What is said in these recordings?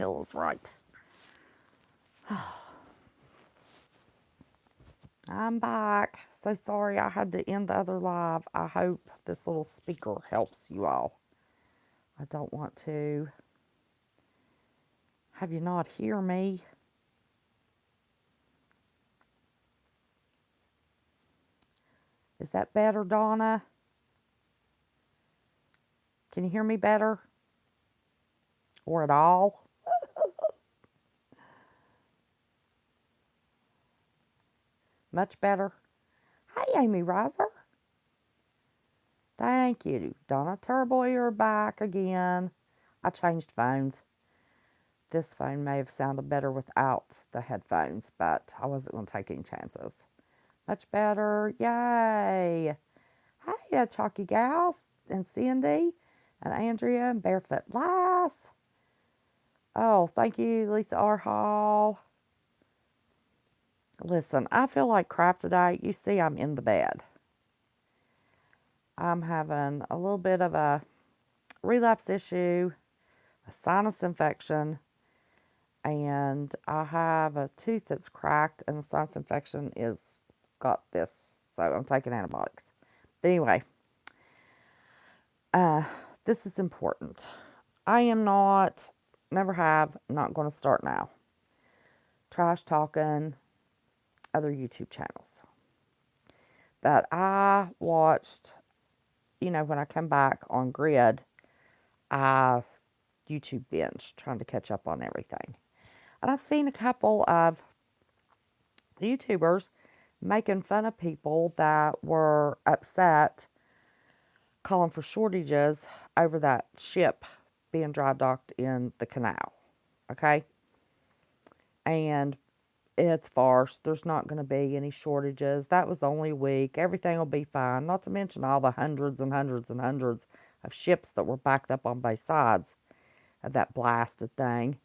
pillow's right. I'm back. So sorry I had to end the other live. I hope this little speaker helps you all. I don't want to have you not hear me. Is that better, Donna? Can you hear me better? Or at all? Much better? Hey, Amy Riser. Thank you, Donna Turbo. You're back again. I changed phones. This phone may have sounded better without the headphones, but I wasn't going to take any chances. Much better. Yay. Hey, Chalky Gals and Cindy and Andrea and Barefoot Lass. Oh, thank you, Lisa R. Hall. Listen, I feel like crap today. You see, I'm in the bed. I'm having a little bit of a relapse issue, a sinus infection, and I have a tooth that's cracked, and the sinus infection is got this, so I'm taking antibiotics. But anyway, this is important. I am not, never have, not going to start now, trash talking other YouTube channels. But I watched, you know, when I come back on Grid, I YouTube binge, trying to catch up on everything. And I've seen a couple of YouTubers making fun of people that were upset, calling for shortages over that ship being dry docked in the canal. Okay? And it's farce. There's not going to be any shortages. That was only a week. Everything will be fine. Not to mention all the hundreds and hundreds and hundreds of ships that were backed up on both sides of that blasted thing.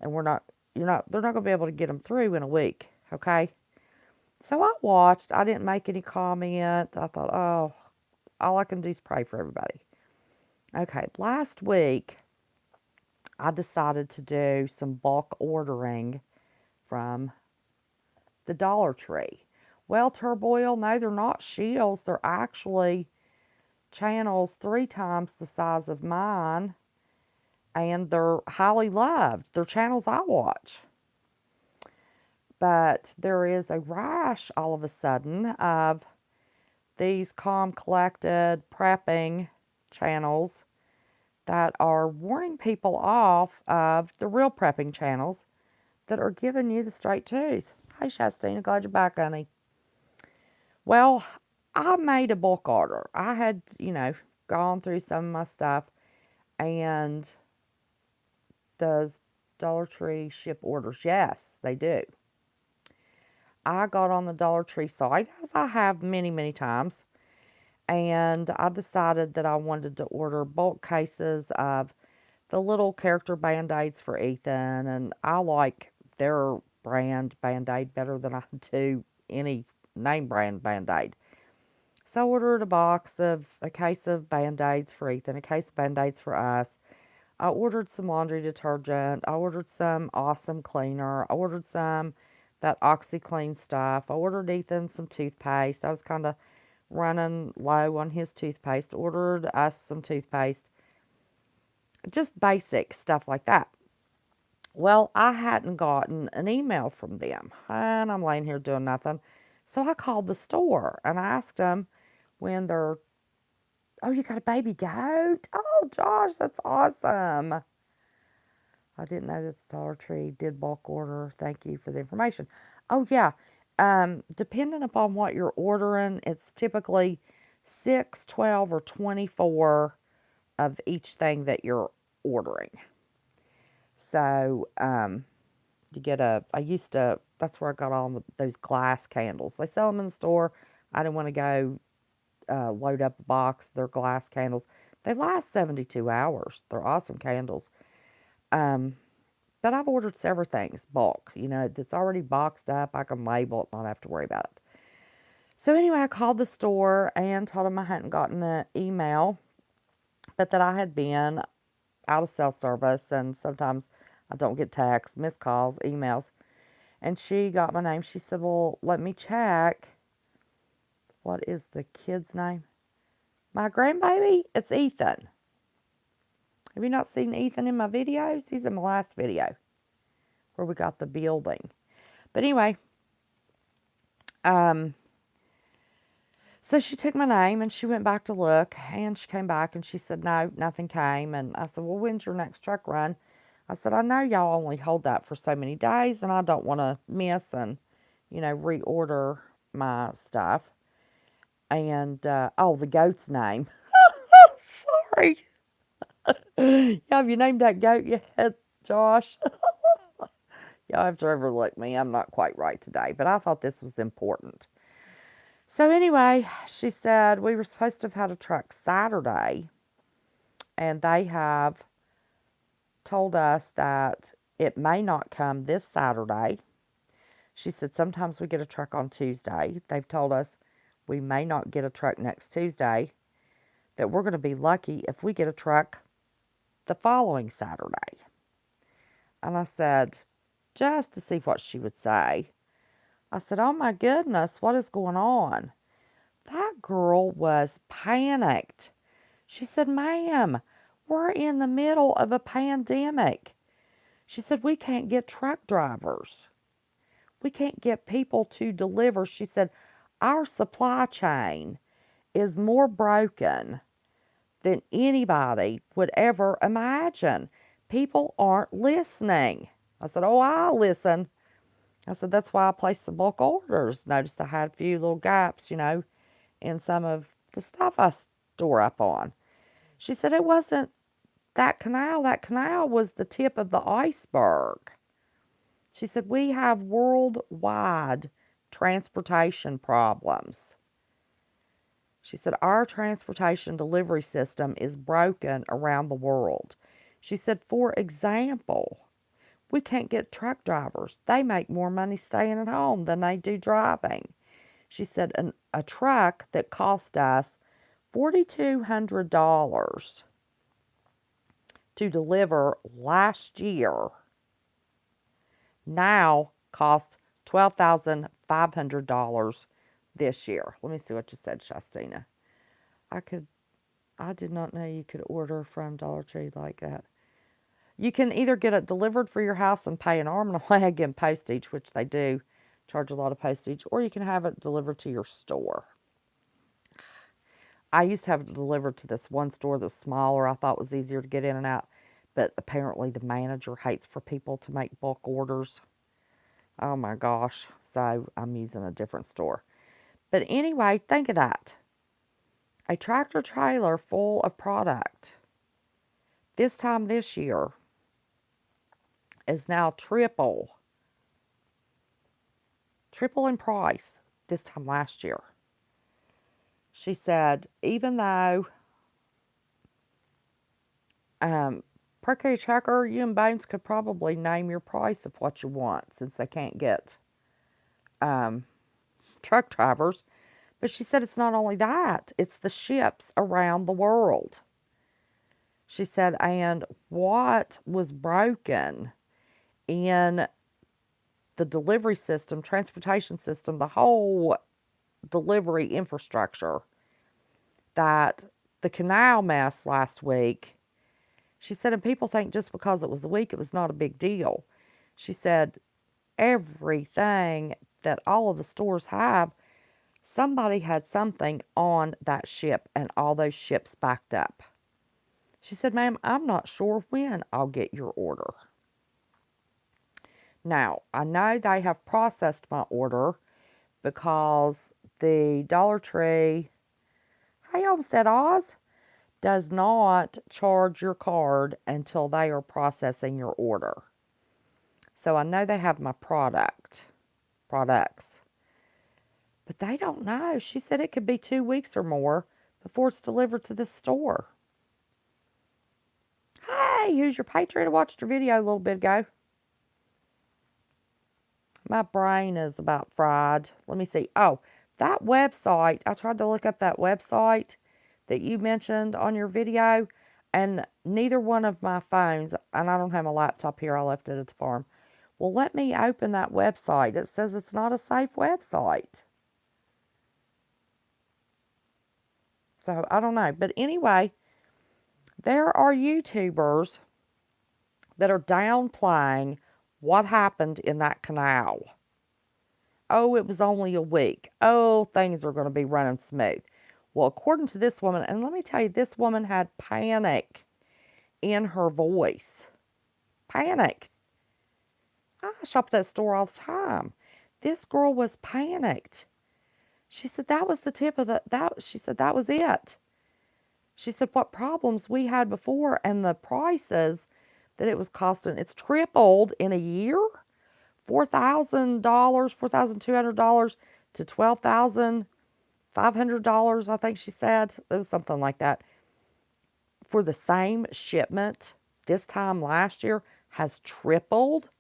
And they're not going to be able to get them through in a week. Okay? So I watched. I didn't make any comment. I thought, oh, all I can do is pray for everybody. Okay, last week, I decided to do some bulk ordering from the Dollar Tree. Well, Turboil, no, they're not shields. They're actually channels 3 times the size of mine, and they're highly loved. They're channels I watch. But there is a rash all of a sudden of these calm, collected, prepping channels that are warning people off of the real prepping channels that are giving you the straight tooth. Hey, Shastina, glad you're back, honey. Well, I made a bulk order. I had, gone through some of my stuff, and does Dollar Tree ship orders? Yes, they do. I got on the Dollar Tree site, as I have many, many times, and I decided that I wanted to order bulk cases of the little character Band-Aids for Ethan, and I like their brand Band-Aid better than I do any name brand Band-Aid. So I ordered a case of Band-Aids for Ethan, a case of Band-Aids for us. I ordered some laundry detergent. I ordered some Awesome Cleaner. I ordered some that OxyClean stuff. I ordered Ethan some toothpaste. I was kind of running low on his toothpaste. Ordered us some toothpaste. Just basic stuff like that. Well, I hadn't gotten an email from them, and I'm laying here doing nothing. So I called the store and I asked them when they're, oh, you got a baby goat? Oh, Josh, that's awesome. I didn't know that the Dollar Tree did bulk order. Thank you for the information. Oh, yeah. Depending upon what you're ordering, it's typically 6, 12, or 24 of each thing that you're ordering. So, that's where I got all those glass candles. They sell them in the store. I didn't want to go load up a box. They're glass candles. They last 72 hours. They're awesome candles. But I've ordered several things, bulk, that's already boxed up. I can label it, not have to worry about it. So anyway, I called the store and told them I hadn't gotten an email, but that I had been out of cell service, and sometimes I don't get texts, missed calls, emails. And she got my name. She said, well, let me check. What is the kid's name? My grandbaby? It's Ethan. Have you not seen Ethan in my videos? He's in my last video where we got the building. But anyway, so she took my name and she went back to look, and she came back and she said, no, nothing came. And I said, well, when's your next truck run? I said, I know y'all only hold that for so many days, and I don't want to miss and, reorder my stuff. And, oh, the goat's name. Sorry. Yeah, have you named that goat yet, Josh? Y'all have to overlook me. I'm not quite right today, but I thought this was important. So anyway, she said we were supposed to have had a truck Saturday, and they have told us that it may not come this Saturday. She said sometimes we get a truck on Tuesday. They've told us we may not get a truck next Tuesday, that we're going to be lucky if we get a truck the following Saturday. And I said, just to see what she would say, I said, oh my goodness, what is going on? That girl was panicked. She said, ma'am, we're in the middle of a pandemic. She said, we can't get truck drivers. We can't get people to deliver. She said, our supply chain is more broken than anybody would ever imagine. People aren't listening. I said, oh, I'll listen. I said, that's why I placed the bulk orders. Noticed I had a few little gaps, in some of the stuff I store up on. She said, it wasn't that canal. That canal was the tip of the iceberg. She said, we have worldwide transportation problems. She said, our transportation delivery system is broken around the world. She said, for example, we can't get truck drivers. They make more money staying at home than they do driving. She said, a truck that cost us $4,200 to deliver last year now costs $12,500 this year. Let me see what you said, Shastina. I did not know you could order from Dollar Tree like that. You can either get it delivered for your house and pay an arm and a leg in postage, which they do charge a lot of postage, or you can have it delivered to your store. I used to have it delivered to this one store that was smaller. I thought it was easier to get in and out, but apparently the manager hates for people to make bulk orders. Oh my gosh. So I'm using a different store. But anyway, think of that. A tractor trailer full of product this time this year is now triple in price this time last year. She said, even though Perky Checker, you and Bones could probably name your price of what you want since they can't get truck drivers. But she said it's not only that, it's the ships around the world. She said, and what was broken in the delivery system, transportation system, the whole delivery infrastructure, that the canal mess last week, she said, and people think just because it was a week, it was not a big deal. She said, everything that all of the stores have, somebody had something on that ship, and all those ships backed up. She said, ma'am, I'm not sure when I'll get your order. Now, I know they have processed my order because the Dollar Tree, hey, Homestead Oz, does not charge your card until they are processing your order. So I know they have my products. But they don't know. She said it could be 2 weeks or more before it's delivered to this store. Hey, who's your patriot? I watched your video a little bit ago. My brain is about fried. Let me see. Oh, that website. I tried to look up that website that you mentioned on your video. And neither one of my phones, and I don't have my laptop here, I left it at the farm, will let me open that website. It says it's not a safe website. So I don't know. But anyway, there are YouTubers that are downplaying what happened in that canal. Oh, it was only a week. Oh, things are going to be running smooth. Well, according to this woman, and let me tell you, this woman had panic in her voice. Panic. I shop at that store all the time. This girl was panicked. She said that was the tip of she said that was it. She said what problems we had before and the prices that it was costing, it's tripled in a year. $4,000, $4,200 to $12,500, I think she said. It was something like that. For the same shipment this time last year has tripled.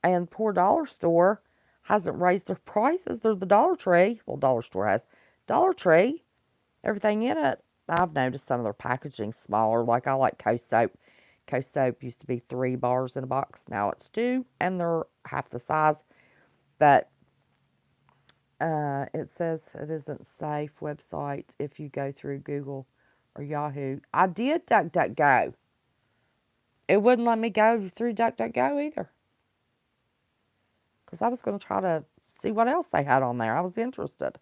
And poor Dollar Store hasn't raised their prices. They're the Dollar Tree. Well, Dollar Store has. Dollar Tree, everything in it. I've noticed some of their packaging smaller. Like I like Coast Soap. Coast Soap used to be 3 bars in a box. Now it's 2, and they're half the size. But it says it isn't safe website if you go through Google or Yahoo. I did DuckDuckGo. It wouldn't let me go through DuckDuckGo either. Because I was going to try to see what else they had on there. I was interested.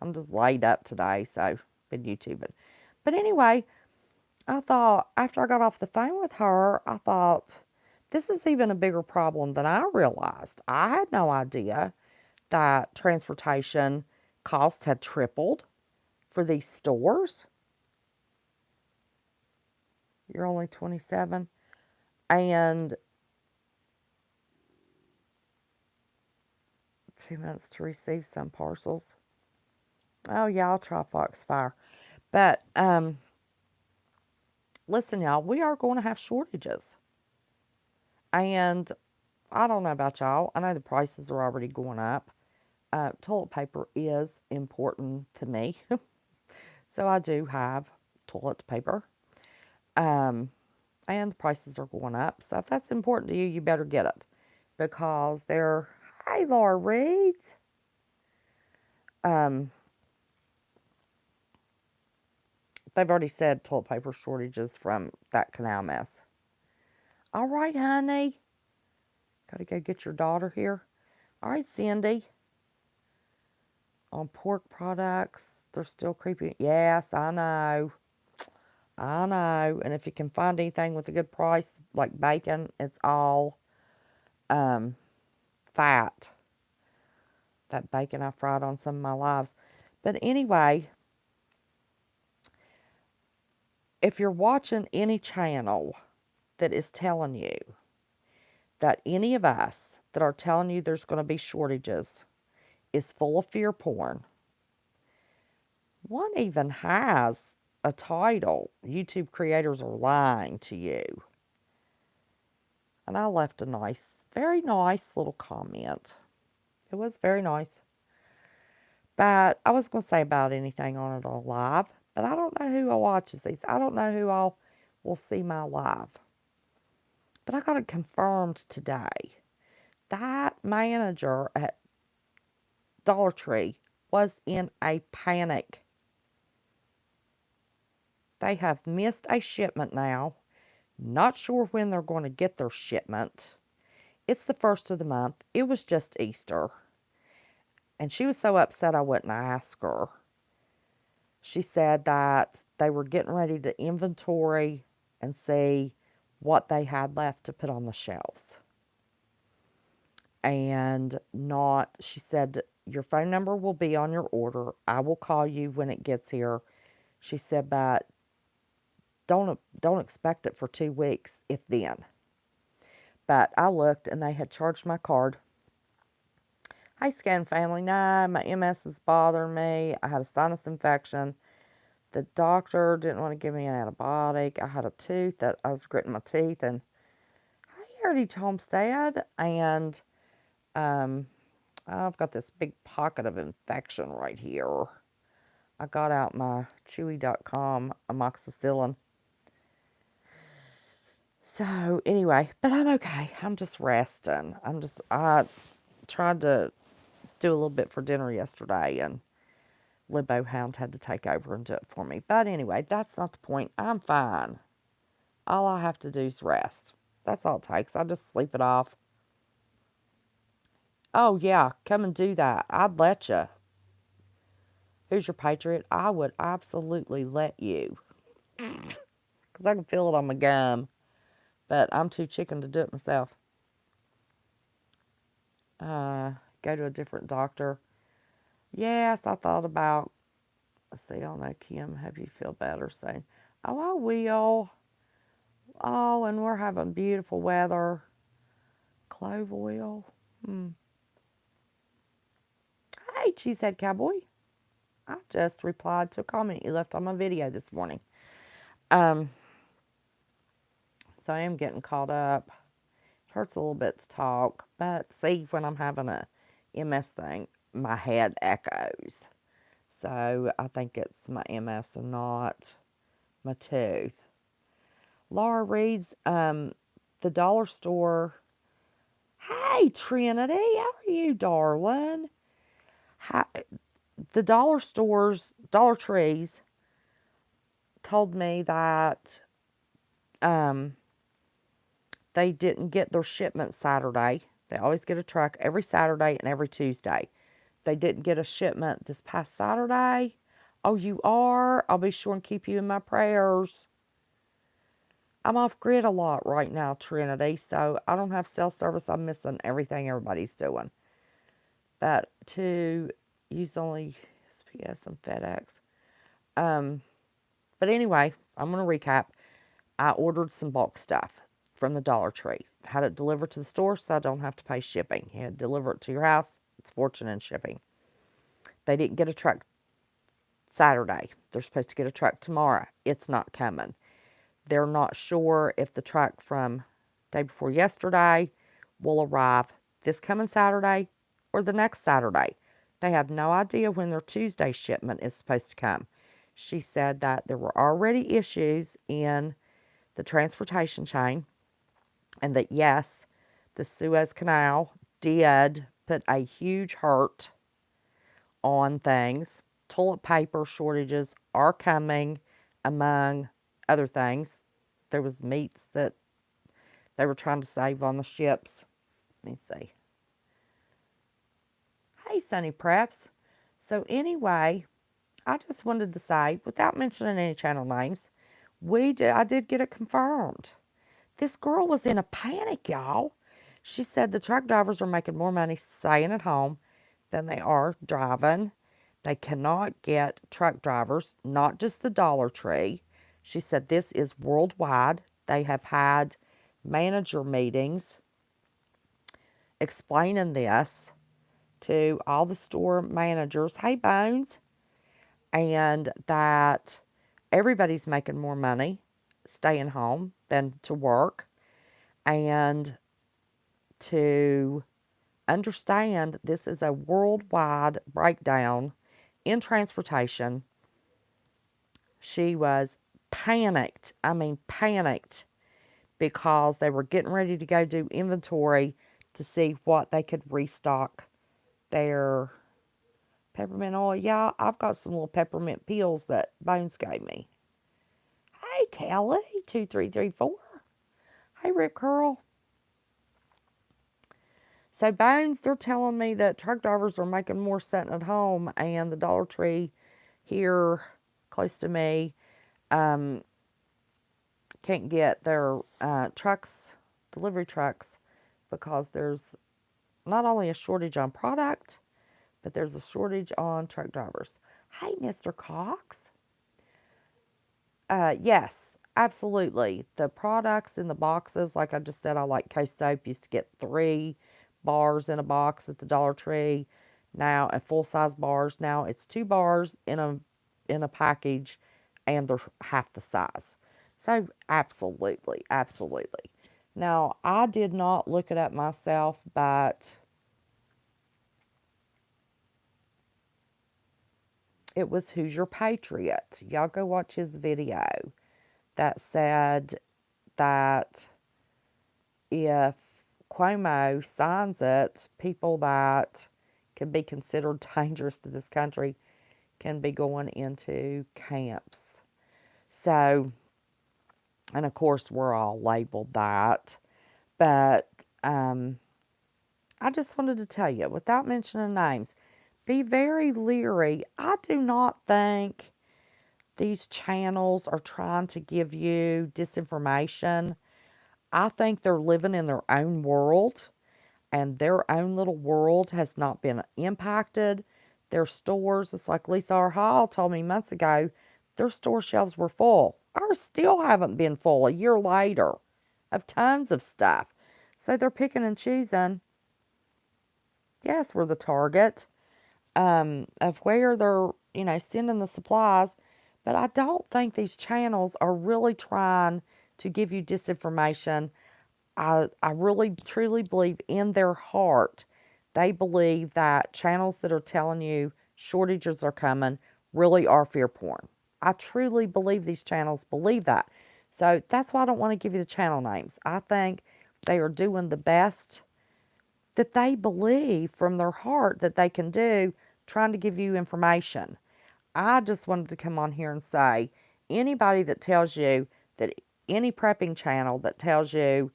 I'm just laid up today, so been YouTubing. But anyway, I thought, after I got off the phone with her, I thought, this is even a bigger problem than I realized. I had no idea that transportation costs had tripled for these stores. You're only 27. And 2 minutes to receive some parcels. Oh, yeah, I'll try Foxfire. But, listen, y'all, we are going to have shortages. And I don't know about y'all. I know the prices are already going up. Toilet paper is important to me. So I do have toilet paper. And the prices are going up. So if that's important to you, you better get it. Because they're, hey, Laura Reed. They've already said toilet paper shortages from that canal mess. All right, honey. Got to go get your daughter here. All right, Cindy. On pork products, they're still creeping. Yes, I know. I know. And if you can find anything with a good price, like bacon, it's all fat. That bacon I fried on some of my lives. But anyway, if you're watching any channel that is telling you that any of us that are telling you there's going to be shortages is full of fear porn, one even has a title, YouTube creators are lying to you. And I left a nice, very nice little comment. It was very nice. But I was going to say about anything on it all live. But I don't know who all watches these. I don't know who all will see my live. But I got it confirmed today. That manager at Dollar Tree was in a panic. They have missed a shipment now. Not sure when they're going to get their shipment. It's the 1st of the month. It was just Easter. And she was so upset I wouldn't ask her. She said that they were getting ready to inventory and see what they had left to put on the shelves. And she said, your phone number will be on your order. I will call you when it gets here. She said, but don't expect it for 2 weeks, if then. But I looked and they had charged my card. Hey, Scan Family. Nah, my MS is bothering me. I had a sinus infection. The doctor didn't want to give me an antibiotic. I had a tooth that I was gritting my teeth. And hey, Heritage Homestead. And I've got this big pocket of infection right here. I got out my Chewy.com amoxicillin. So anyway, but I'm okay. I'm just resting. I tried to do a little bit for dinner yesterday, and Limbo Hound had to take over and do it for me. But anyway, that's not the point. I'm fine. All I have to do is rest. That's all it takes. I just sleep it off. Oh, yeah, come and do that. I'd let you. Who's your patriot? I would absolutely let you. Because I can feel it on my gum. But I'm too chicken to do it myself. Go to a different doctor. Yes, I thought about, let's see, I don't know, Kim, have you feel better soon? Oh, I will. Oh, and we're having beautiful weather. Clove oil. Hey, Cheesehead Cowboy. I just replied to a comment you left on my video this morning. Um, so I am getting caught up. Hurts a little bit to talk, but see, when I'm having a MS thing, my head echoes. So I think it's my MS and not my tooth. Laura reads, the dollar store. Hey, Trinity, how are you, darling? Hi, the dollar stores, Dollar Trees, told me that they didn't get their shipment Saturday. They always get a truck every Saturday and every Tuesday. They didn't get a shipment this past Saturday. Oh, you are? I'll be sure and keep you in my prayers. I'm off grid a lot right now, Trinity, so I don't have cell service. I'm missing everything everybody's doing. But to use only USPS and FedEx. But anyway, I'm going to recap. I ordered some bulk stuff from the Dollar Tree. Had it delivered to the store so I don't have to pay shipping. You had to deliver it to your house. It's a fortune in shipping. They didn't get a truck Saturday. They're supposed to get a truck tomorrow. It's not coming. They're not sure if the truck from day before yesterday will arrive this coming Saturday or the next Saturday. They have no idea when their Tuesday shipment is supposed to come. She said that there were already issues in the transportation chain, and that yes, the Suez Canal did put a huge hurt on things. Toilet paper shortages are coming, among other things. There was meats that they were trying to save on the ships. Let me see. Hey, Sunny Preps. So anyway, I just wanted to say, without mentioning any channel names, I did get it confirmed. This girl was in a panic, y'all. She said the truck drivers are making more money staying at home than they are driving. They cannot get truck drivers, not just the Dollar Tree. She said this is worldwide. They have had manager meetings explaining this to all the store managers. Hey, Bones. And that everybody's making more money staying home than to work. And to understand this is a worldwide breakdown in transportation. She was panicked. I mean, panicked because they were getting ready to go do inventory to see what they could restock their peppermint oil. Yeah, I've got some little peppermint pills that Bones gave me. Hey, Kelly, 2334. Hey, Rip Curl. So, Bones, they're telling me that truck drivers are making more sitting at home, and the Dollar Tree here close to me can't get their trucks, delivery trucks, because there's not only a shortage on product, but there's a shortage on truck drivers. Hey, Mr. Cox. Yes, absolutely. The products in the boxes, like I just said, I like Coast Soap. Used to get 3 bars in a box at the Dollar Tree. Now, at full-size bars, now it's 2 bars in a package, and they're half the size. So, absolutely, absolutely. Now, I did not look it up myself, but it was Who's Your Patriot. Y'all go watch his video that said that if Cuomo signs it, people that can be considered dangerous to this country can be going into camps. So, and of course, we're all labeled that. But I just wanted to tell you, without mentioning names, be very leery. I do not think these channels are trying to give you disinformation. I think they're living in their own world, and their own little world has not been impacted. Their stores, it's like Lisa R. Hall told me months ago, their store shelves were full. Ours still haven't been full a year later of tons of stuff. So they're picking and choosing. Yes, we're the target of where they're, sending the supplies. But I don't think these channels are really trying to give you disinformation. I really truly believe in their heart, they believe that channels that are telling you shortages are coming really are fear porn. I truly believe these channels believe that. So that's why I don't want to give you the channel names. I think they are doing the best that they believe from their heart that they can do, trying to give you information. I just wanted to come on here and say, anybody that tells you that, any prepping channel that tells you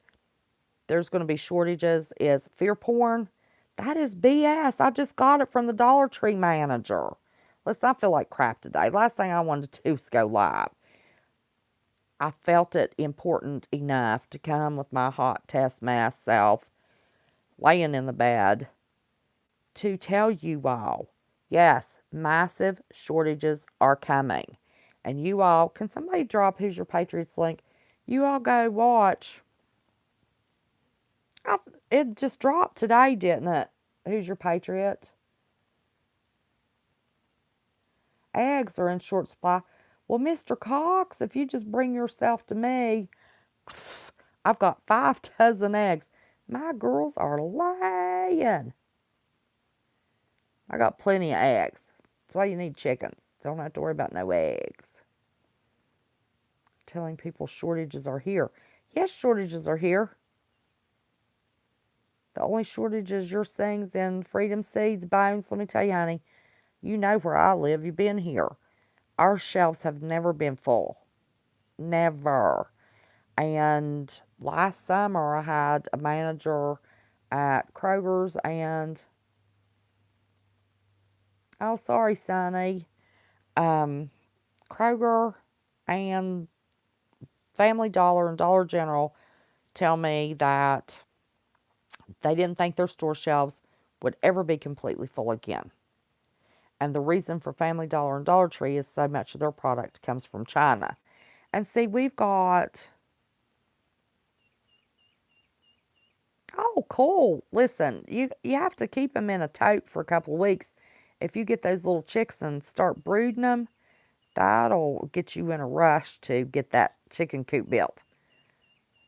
there's going to be shortages is fear porn, that is BS. I just got it from the Dollar Tree manager. Listen, I feel like crap today. Last thing I wanted to do was go live. I felt it important enough to come with my hot test mask self, laying in the bed, to tell you all, yes, massive shortages are coming. And you all, can somebody drop Who's Your Patriots link? You all go watch. It just dropped today, didn't it? Who's Your Patriot? Eggs are in short supply. Well, Mr. Cox, if you just bring yourself to me, I've got 5 dozen eggs. My girls are laying. I got plenty of eggs. That's why you need chickens. Don't have to worry about no eggs. Telling people shortages are here. Yes, shortages are here. The only shortages you're seeing in freedom seeds, bones. Let me tell you, honey, you know where I live. You've been here. Our shelves have never been full. Never. And last summer, I had a manager at Kroger's and, oh, sorry, Sonny, Kroger and Family Dollar and Dollar General tell me that they didn't think their store shelves would ever be completely full again. And the reason for Family Dollar and Dollar Tree is so much of their product comes from China. And see, we've got, oh, cool. Listen, you have to keep them in a tote for a couple of weeks. If you get those little chicks and start brooding them, that'll get you in a rush to get that chicken coop built.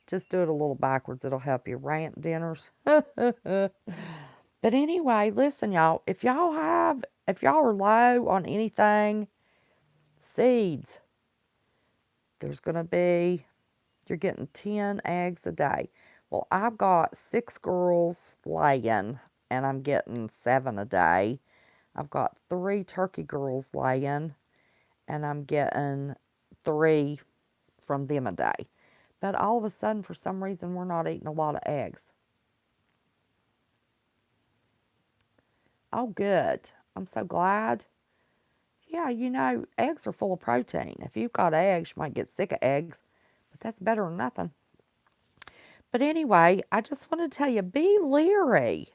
Just do it a little backwards. It'll help you. Rant dinners. But anyway, listen, y'all. If y'all are low on anything, seeds, there's going to be, you're getting 10 eggs a day. Well, I've got 6 girls laying, and I'm getting 7 a day. I've got 3 turkey girls laying, and I'm getting 3 from them a day. But all of a sudden, for some reason, we're not eating a lot of eggs. Oh, good. I'm so glad. Yeah, eggs are full of protein. If you've got eggs, you might get sick of eggs, but that's better than nothing. But anyway, I just want to tell you, be leery.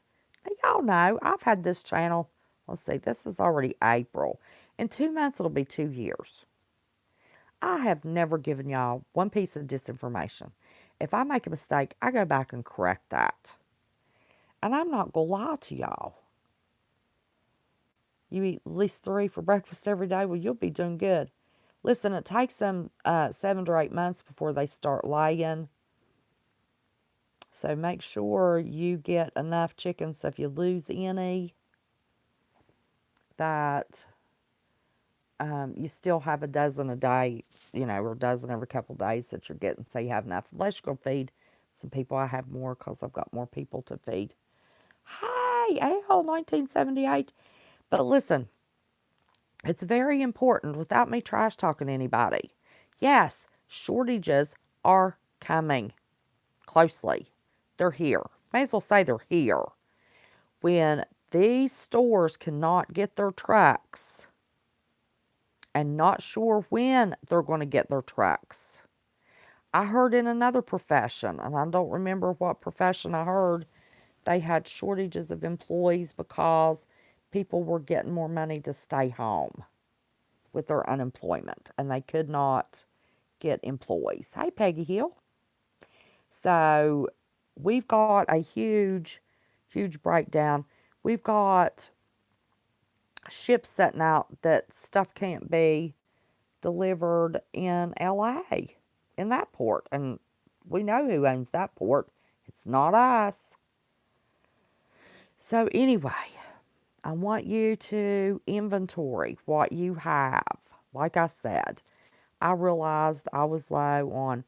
Now, y'all know, I've had this channel, let's see, this is already April. In 2 months, it'll be 2 years. I have never given y'all one piece of disinformation. If I make a mistake, I go back and correct that. And I'm not going to lie to y'all. You eat at least 3 for breakfast every day, well, you'll be doing good. Listen, it takes them 7 to 8 months before they start laying. So make sure you get enough chickens so if you lose any, that you still have a dozen a day, or a dozen every couple of days that you're getting, so you have enough. Unless you're going to feed Some people I have more because I've got more people to feed. Hey, Al, 1978. But listen, it's very important without me trash talking anybody. Yes, shortages are coming closely. They're here. May as well say they're here. When these stores cannot get their trucks and not sure when they're going to get their trucks. I heard in another profession, and I don't remember what profession I heard, they had shortages of employees because people were getting more money to stay home with their unemployment, and they could not get employees. Hey, Peggy Hill. So we've got a huge, huge breakdown. We've got ships setting out that stuff can't be delivered in LA, in that port. And we know who owns that port. It's not us. So anyway, I want you to inventory what you have. Like I said, I realized I was low on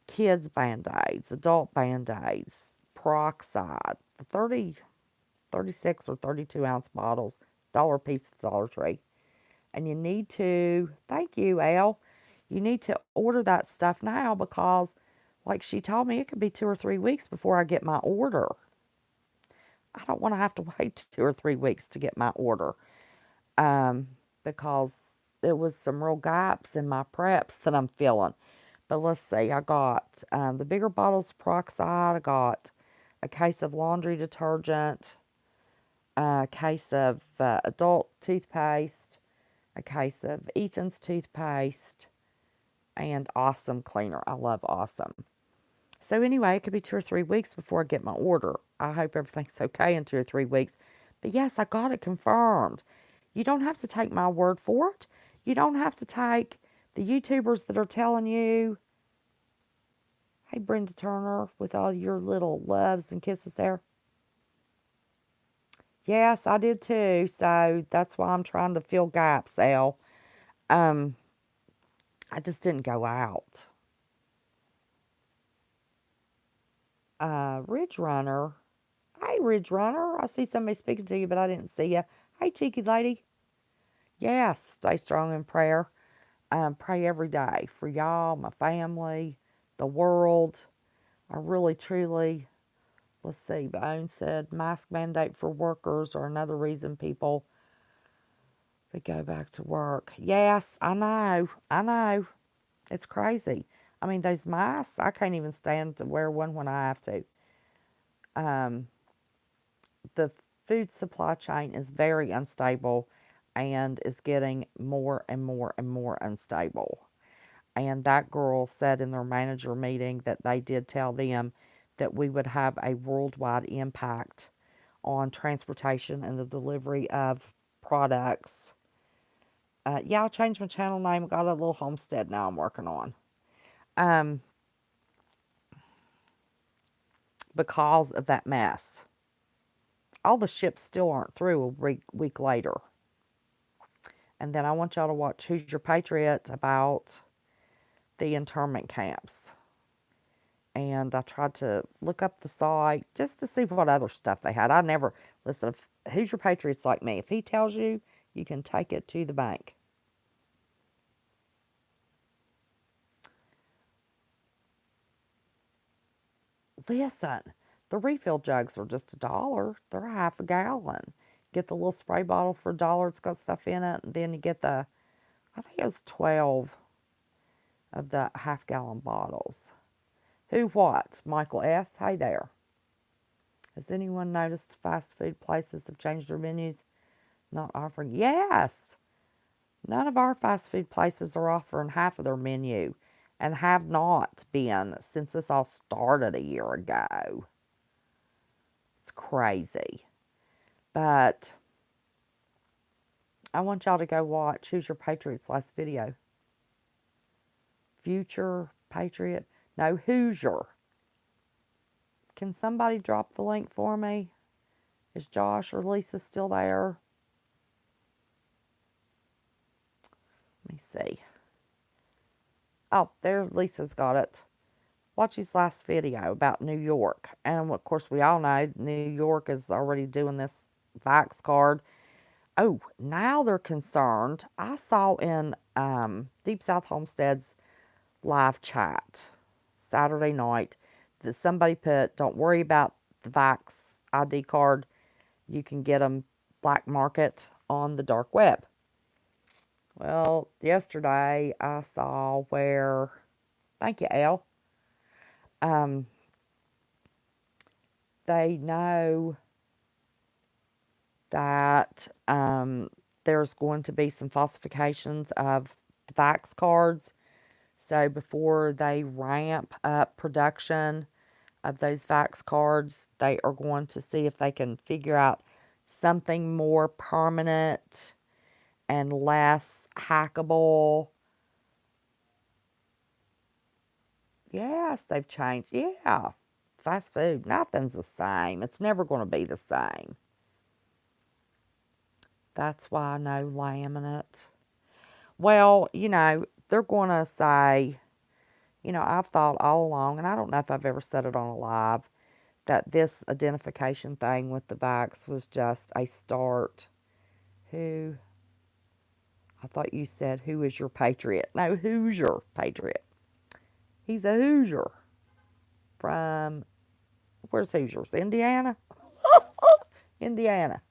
kids' Band-Aids, adult Band-Aids, peroxide, the 36 or 32 ounce bottles, dollar piece at Dollar Tree. And you need to, thank you, Al, you need to order that stuff now because, like she told me, it could be 2 or 3 weeks before I get my order. I don't want to have to wait 2 or 3 weeks to get my order because there was some real gaps in my preps that I'm feeling. But let's see, I got the bigger bottles of peroxide. I got a case of laundry detergent, a case of adult toothpaste, a case of Ethan's toothpaste, and Awesome Cleaner. I love Awesome. So anyway, it could be 2 or 3 weeks before I get my order. I hope everything's okay in 2 or 3 weeks. But yes, I got it confirmed. You don't have to take my word for it. You don't have to take the YouTubers that are telling you, hey, Brenda Turner, with all your little loves and kisses there. Yes, I did too. So that's why I'm trying to fill gaps, Al. I just didn't go out. Ridge Runner. Hey, Ridge Runner. I see somebody speaking to you, but I didn't see you. Hey, cheeky lady. Yes, stay strong in prayer. Pray every day for y'all, my family, the world. I really, truly, let's see, Bone said mask mandate for workers are another reason people to go back to work. Yes, I know. I know. It's crazy. I mean, those masks, I can't even stand to wear one when I have to. The food supply chain is very unstable and is getting more and more and more unstable. And that girl said in their manager meeting that they did tell them that we would have a worldwide impact on transportation and the delivery of products. Yeah, I changed my channel name. Got a little homestead now I'm working on. Because of that mess. All the ships still aren't through a week later. And then I want y'all to watch Who's Your Patriot about the internment camps. And I tried to look up the site just to see what other stuff they had. I never, listen, Who's Your Patriot's like me. If he tells you, you can take it to the bank. Listen, the refill jugs are just $1. They're a half a gallon. Get the little spray bottle for $1. It's got stuff in it. And then you get the, I think it was 12 of the half-gallon bottles. Who what? Michael S. Hey there. Has anyone noticed fast food places have changed their menus? Not offering? Yes. None of our fast food places are offering half of their menu and have not been since this all started a year ago. It's crazy. But I want y'all to go watch Who's Your Patriot's last video. Future Patriot? No, Hoosier. Can somebody drop the link for me? Is Josh or Lisa still there? Let me see. Oh, there, Lisa's got it. watch his last video about New York. And of course, we all know New York is already doing this Vax card. Oh, now they're concerned. I saw in Deep South Homestead's live chat Saturday night that somebody put, don't worry about the Vax ID card. You can get them black market on the dark web. Well, yesterday I saw where, thank you, Elle, they know that there's going to be some falsifications of the Vax cards. So before they ramp up production of those Vax cards, they are going to see if they can figure out something more permanent and less hackable. Yes, they've changed. Yeah. Fast food, nothing's the same. It's never going to be the same. That's why no laminate. Well, they're going to say, I've thought all along, and I don't know if I've ever said it on a live, that this identification thing with the Vax was just a start. I thought you said, who is your patriot? No, who's your patriot? He's a Hoosier from, where's Hoosiers? Indiana? Indiana.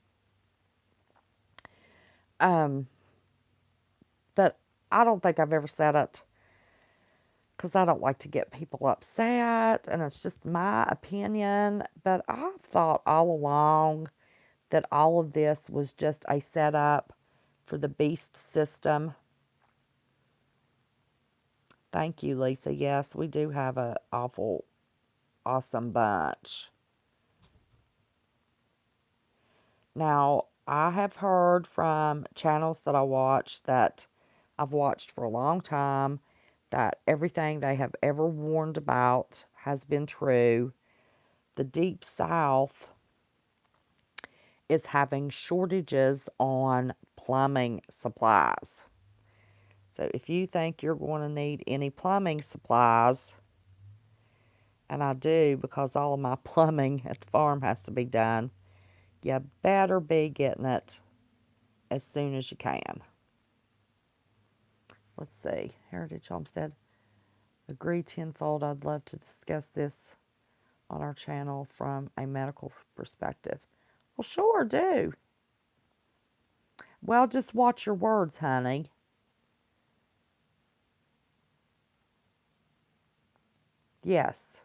But I don't think I've ever said it because I don't like to get people upset, and it's just my opinion. But I've thought all along that all of this was just a setup for the beast system. Thank you, Lisa. Yes, we do have an awesome bunch. Now, I have heard from channels that I watch that I've watched for a long time that everything they have ever warned about has been true. The Deep South is having shortages on plumbing supplies. So if you think you're going to need any plumbing supplies, and I do because all of my plumbing at the farm has to be done, you better be getting it as soon as you can. Let's see. Heritage Homestead. Agree tenfold. I'd love to discuss this on our channel from a medical perspective. Well, sure, do. Well, just watch your words, honey. Yes.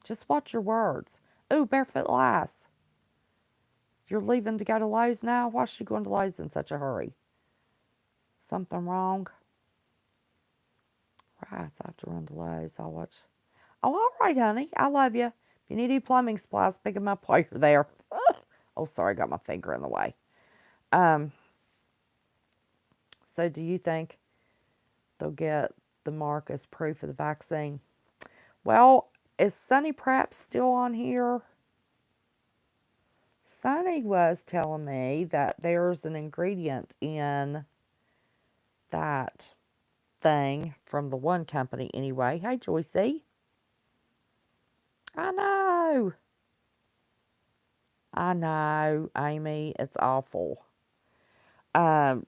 Just watch your words. Ooh, Barefoot Lass. You're leaving to go to Lowe's now? Why is she going to Lowe's in such a hurry? Something wrong? Right, so I have to run to Lowe's. I'll watch. Oh, all right, honey. I love you. If you need any plumbing supplies, pick them up while you're there. Oh, sorry, got my finger in the way. So do you think they'll get the mark as proof of the vaccine? Well, is Sonny Pratt still on here? Sonny was telling me that there's an ingredient in that thing from the one company anyway. Hey, Joycey. I know, Amy. It's awful. General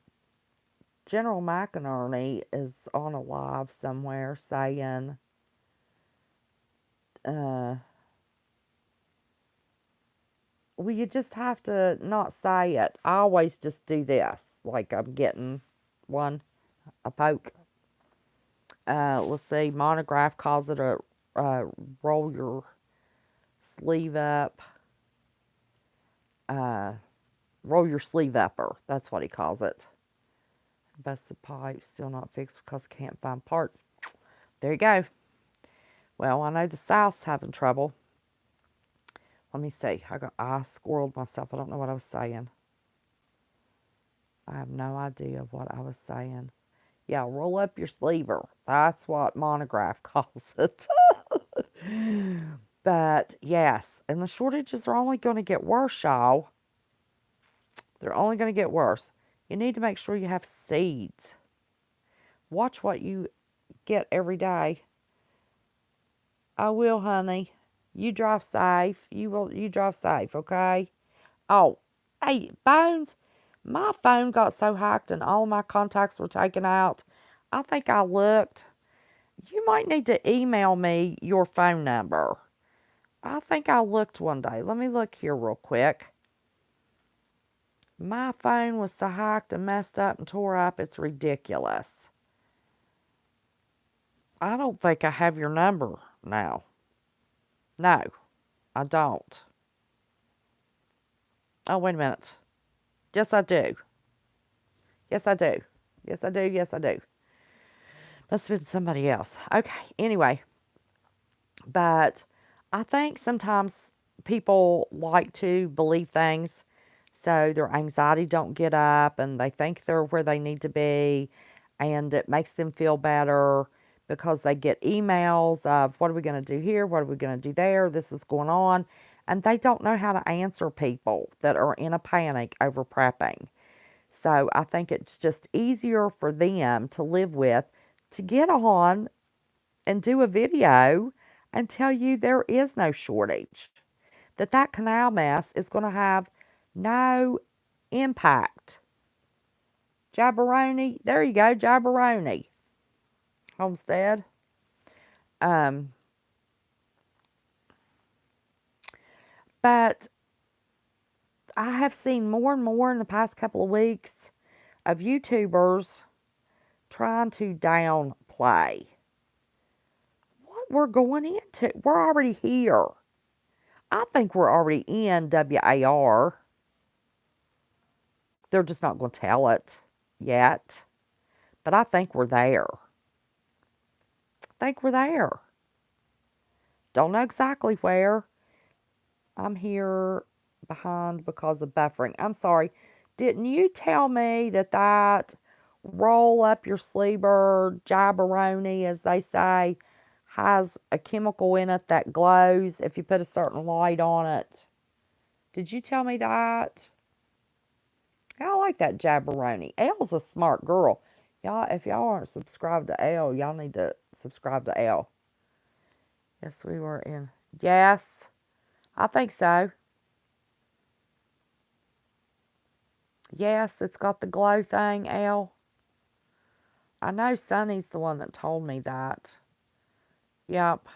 McInerney is on a live somewhere saying, well, you just have to not say it. I always just do this, like I'm getting a poke. Let's see, Monograph calls it a roll your sleeve up. Roll your sleeve upper. That's what he calls it. Busted pipe, still not fixed because can't find parts. There you go. Well, I know the South's having trouble. Let me see. I squirreled myself. I don't know what I was saying. I have no idea what I was saying. Yeah, roll up your sleever. That's what Monograph calls it. But, yes. And the shortages are only going to get worse, y'all. They're only going to get worse. You need to make sure you have seeds. Watch what you get every day. I will, honey. You drive safe. You drive safe, okay? Oh, hey, Bones, my phone got so hacked and all my contacts were taken out. I think I looked. You might need to email me your phone number. I think I looked one day. Let me look here real quick. My phone was so hacked and messed up and tore up, it's ridiculous. I don't think I have your number now. No, I don't. Oh, wait a minute. Yes, I do. Yes, I do. Yes, I do. Yes, I do. Must have been somebody else. Okay, anyway. But I think sometimes people like to believe things so their anxiety don't get up and they think they're where they need to be, and it makes them feel better because they get emails of what are we going to do here, what are we going to do there, this is going on, and they don't know how to answer people that are in a panic over prepping. So I think it's just easier for them to live with to get on and do a video and tell you there is no shortage, that that canal mess is going to have no impact. Jabberoni, there you go, Jabberoni. Homestead. Um, but I have seen more and more in the past couple of weeks of YouTubers trying to downplay what we're going into. We're already here. I think we're already in WAR. They're just not going to tell it yet. But I think we're there. I think we're there. Don't know exactly where. I'm here behind because of buffering. I'm sorry. Didn't you tell me that that roll up your sleeper jabberoni, as they say, has a chemical in it that glows if you put a certain light on it? Did you tell me that? I like that jabberoni. Elle's a smart girl. Y'all, if y'all aren't subscribed to Elle, y'all need to subscribe to Elle. Yes, we were in. Yes, I think so. Yes, it's got the glow thing, Elle. I know Sonny's the one that told me that. Yep.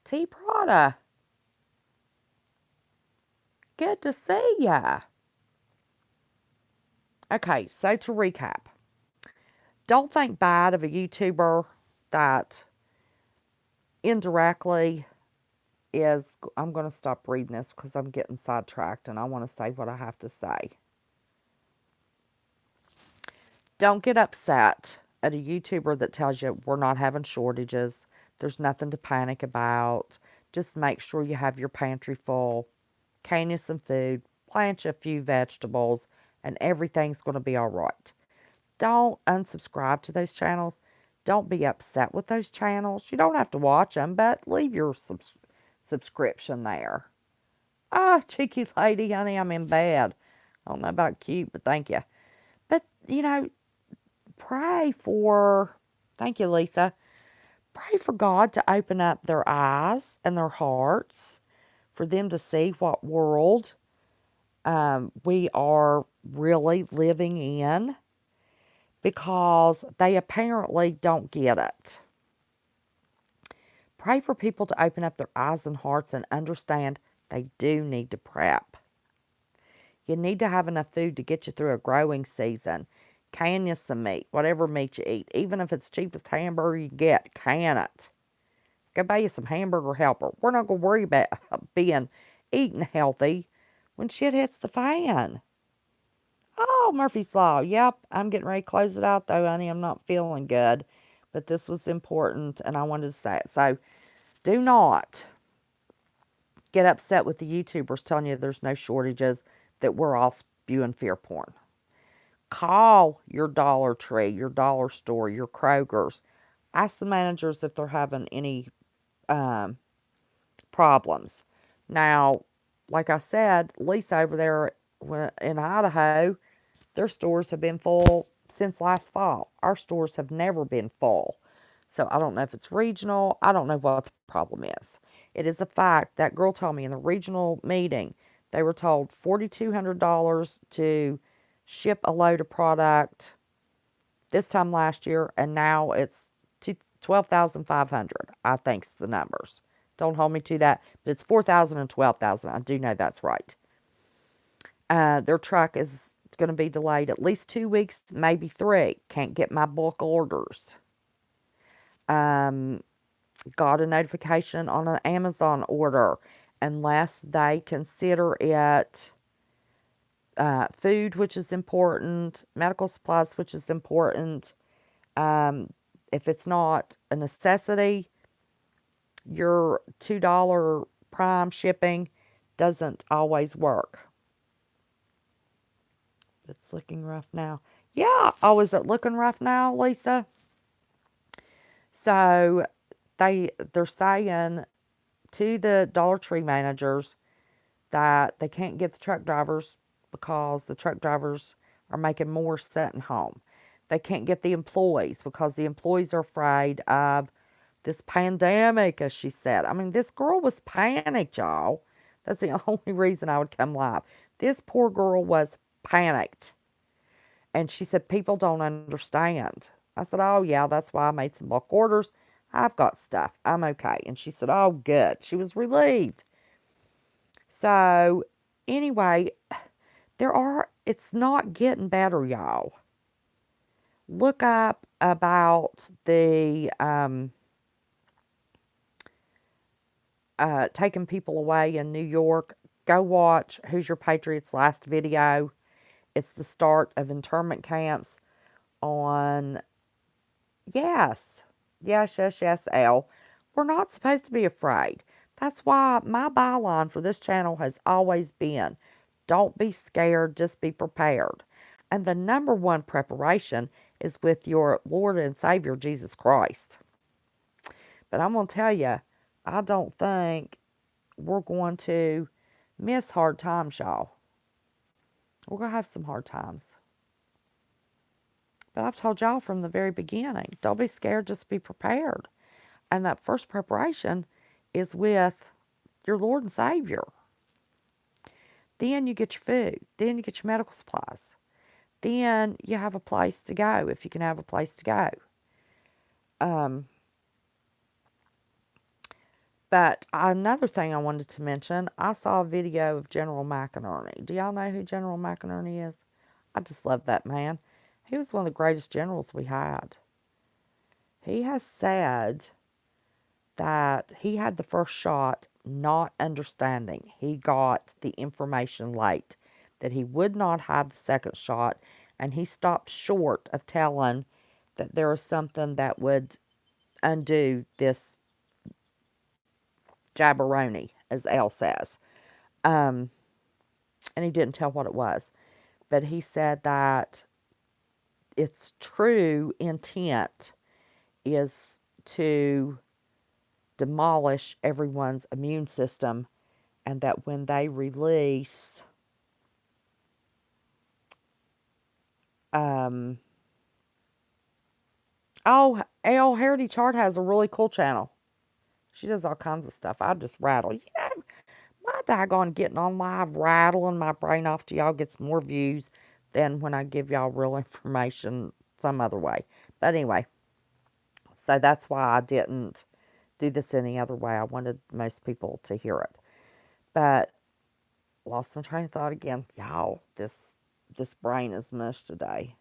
T Prada. Good to see ya. Okay, so to recap. Don't think bad of a YouTuber that indirectly is, I'm going to stop reading this because I'm getting sidetracked and I want to say what I have to say. Don't get upset at a YouTuber that tells you we're not having shortages. There's nothing to panic about. Just make sure you have your pantry full. Can you some food. Plant you a few vegetables. And everything's going to be all right. Don't unsubscribe to those channels. Don't be upset with those channels. You don't have to watch them, but leave your subscription there. Ah, cheeky lady, honey, I'm in bed. I don't know about cute, but thank you. But, pray for, thank you, Lisa. Pray for God to open up their eyes and their hearts for them to see what world we are really living in, because they apparently don't get it. Pray for people to open up their eyes and hearts and understand they do need to prep. You need to have enough food to get you through a growing season. Can you some meat, whatever meat you eat. Even if it's cheapest hamburger you get, can it. Go buy you some hamburger helper. We're not going to worry about eating healthy when shit hits the fan. Oh, Murphy's Law. Yep, I'm getting ready to close it out, though, honey. I'm not feeling good. But this was important, and I wanted to say it. So, do not get upset with the YouTubers telling you there's no shortages, that we're all spewing fear porn. Call your Dollar Tree, your dollar store, your Kroger's. Ask the managers if they're having any problems. Now, like I said, Lisa over there in Idaho, Their stores have been full since last fall. Our stores have never been full. So I don't know if it's regional. I don't know what the problem is. It is a fact that girl told me in the regional meeting, they were told $4,200 to ship a load of product this time last year, and now it's 12,500. I think's the numbers. Don't hold me to that, but it's 4,000 and 12,000. I do know that's right. Their truck is going to be delayed at least 2 weeks, maybe 3. Can't get my bulk orders. Got a notification on an Amazon order. Unless they consider it food, which is important, medical supplies, which is important. If it's not a necessity, your $2 prime shipping doesn't always work. It's looking rough now. Yeah. Oh, is it looking rough now, Lisa? So they're saying to the Dollar Tree managers that they can't get the truck drivers because the truck drivers are making more sitting home. They can't get the employees because the employees are afraid of this pandemic, as she said. I mean, this girl was panicked, y'all. That's the only reason I would come live. This poor girl was panicked. And she said, people don't understand. I said, oh, yeah, that's why I made some bulk orders. I've got stuff. I'm okay. And she said, oh, good. She was relieved. So, anyway, it's not getting better, y'all. Look up about the taking people away in New York. Go watch Who's Your Patriot's last video. It's the start of internment camps on, yes, L. We're not supposed to be afraid. That's why my byline for this channel has always been, don't be scared, just be prepared. And the number one preparation is with your Lord and Savior, Jesus Christ. But I'm going to tell you, I don't think we're going to miss hard times, y'all. We're going to have some hard times. But I've told y'all from the very beginning, don't be scared, just be prepared. And that first preparation is with your Lord and Savior. Then you get your food. Then you get your medical supplies. Then you have a place to go, if you can have a place to go. But another thing I wanted to mention, I saw a video of General McInerney. Do y'all know who General McInerney is? I just love that man. He was one of the greatest generals we had. He has said that he had the first shot not understanding. He got the information late, that he would not have the second shot, and he stopped short of telling that there was something that would undo this jabberoni, as Elle says. And he didn't tell what it was. But he said that its true intent is to demolish everyone's immune system, and that when they release oh, Elle Heritage Heart has a really cool channel. She does all kinds of stuff. I just rattle. Yeah, my daggone getting on live, rattling my brain off to y'all gets more views than when I give y'all real information some other way. But anyway, so that's why I didn't do this any other way. I wanted most people to hear it. But lost my train of thought again. Y'all, this brain is mush today.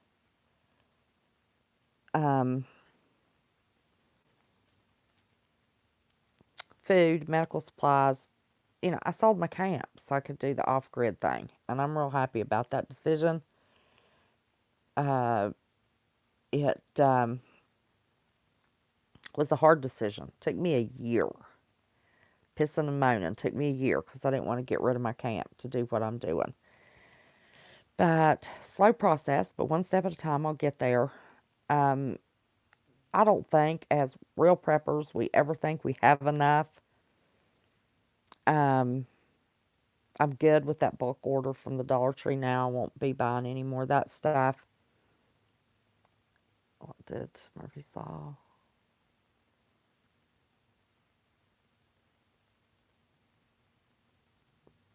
Food, medical supplies. You know, I sold my camp so I could do the off-grid thing. And I'm real happy about that decision. It was a hard decision. It took me a year. Pissing and moaning. It took me a year because I didn't want to get rid of my camp to do what I'm doing. But slow process, but one step at a time, I'll get there. I don't think, as real preppers, we ever think we have enough. I I'm good with that bulk order from the Dollar Tree now. I won't be buying any more of that stuff. What did Murphy Law?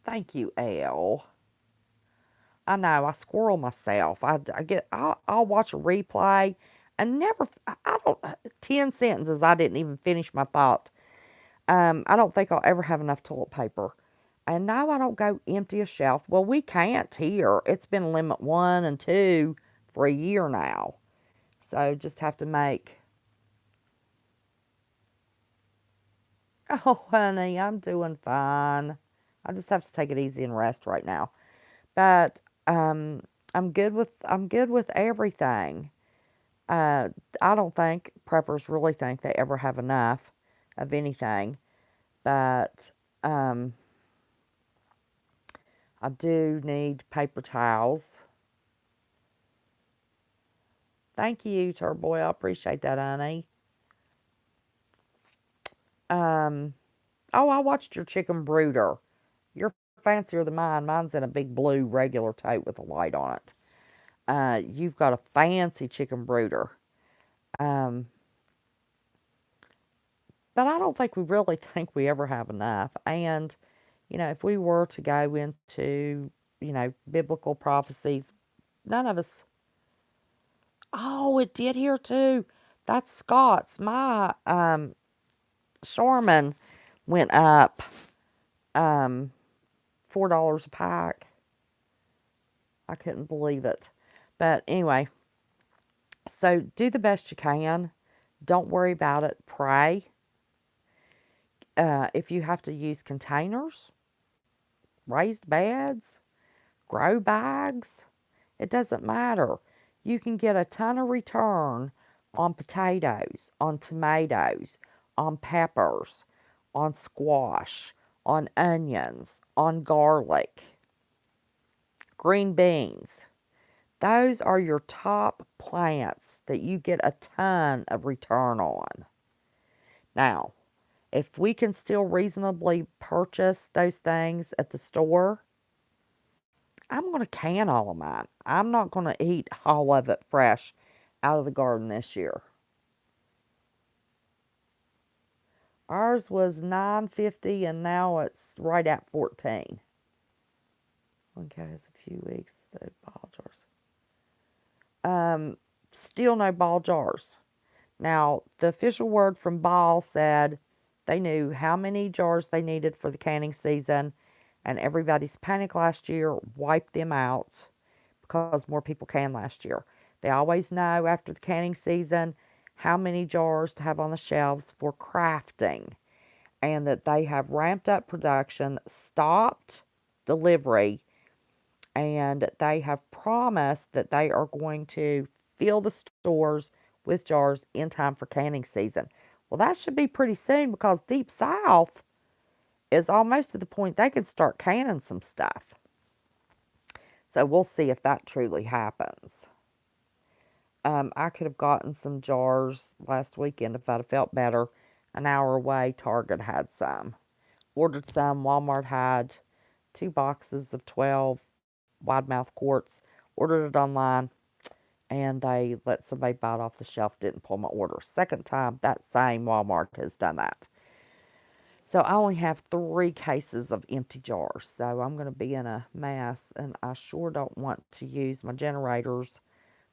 Thank you, Elle. I know, I squirrel myself. I'll watch a replay and never, I don't, 10 sentences, I didn't even finish my thought. I don't think I'll ever have enough toilet paper. And no, I don't go empty a shelf. Well, we can't here. It's been limit 1 and 2 for a year now. So just have to make. Oh, honey, I'm doing fine. I just have to take it easy and rest right now. But I'm good with everything. I don't think preppers really think they ever have enough of anything, but I do need paper towels. Thank you, Turboy. I appreciate that, honey. Oh, I watched your chicken brooder. You're fancier than mine. Mine's in a big blue regular tote with a light on it. You've got a fancy chicken brooder. Um, but I don't think we really think we ever have enough. And, if we were to go into, biblical prophecies, none of us. Oh, it did here too. That's Scott's. My Charmin went up um, $4 a pack. I couldn't believe it. But anyway, so do the best you can. Don't worry about it. Pray. If you have to use containers, raised beds, grow bags, it doesn't matter. You can get a ton of return on potatoes, on tomatoes, on peppers, on squash, on onions, on garlic, green beans. Those are your top plants that you get a ton of return on. Now, if we can still reasonably purchase those things at the store, I'm going to can all of mine. I'm not going to eat all of it fresh out of the garden this year. Ours was $9.50 and now it's right at 14. Okay, it's a few weeks. The ball jars. Still no ball jars. Now, the official word from Ball said they knew how many jars they needed for the canning season, and everybody's panic last year wiped them out because more people canned last year. They always know after the canning season how many jars to have on the shelves for crafting, and that they have ramped up production, stopped delivery, and they have promised that they are going to fill the stores with jars in time for canning season. Well, that should be pretty soon because Deep South is almost to the point they can start canning some stuff. So we'll see if that truly happens. I could have gotten some jars last weekend if I'd have felt better. An hour away, Target had some. Ordered some. Walmart had 2 boxes of 12 wide mouth quarts. Ordered it online, and they let somebody buy it off the shelf. Didn't pull my order. Second time that same Walmart has done that. So I only have 3 cases of empty jars. So I'm going to be in a mess, and I sure don't want to use my generators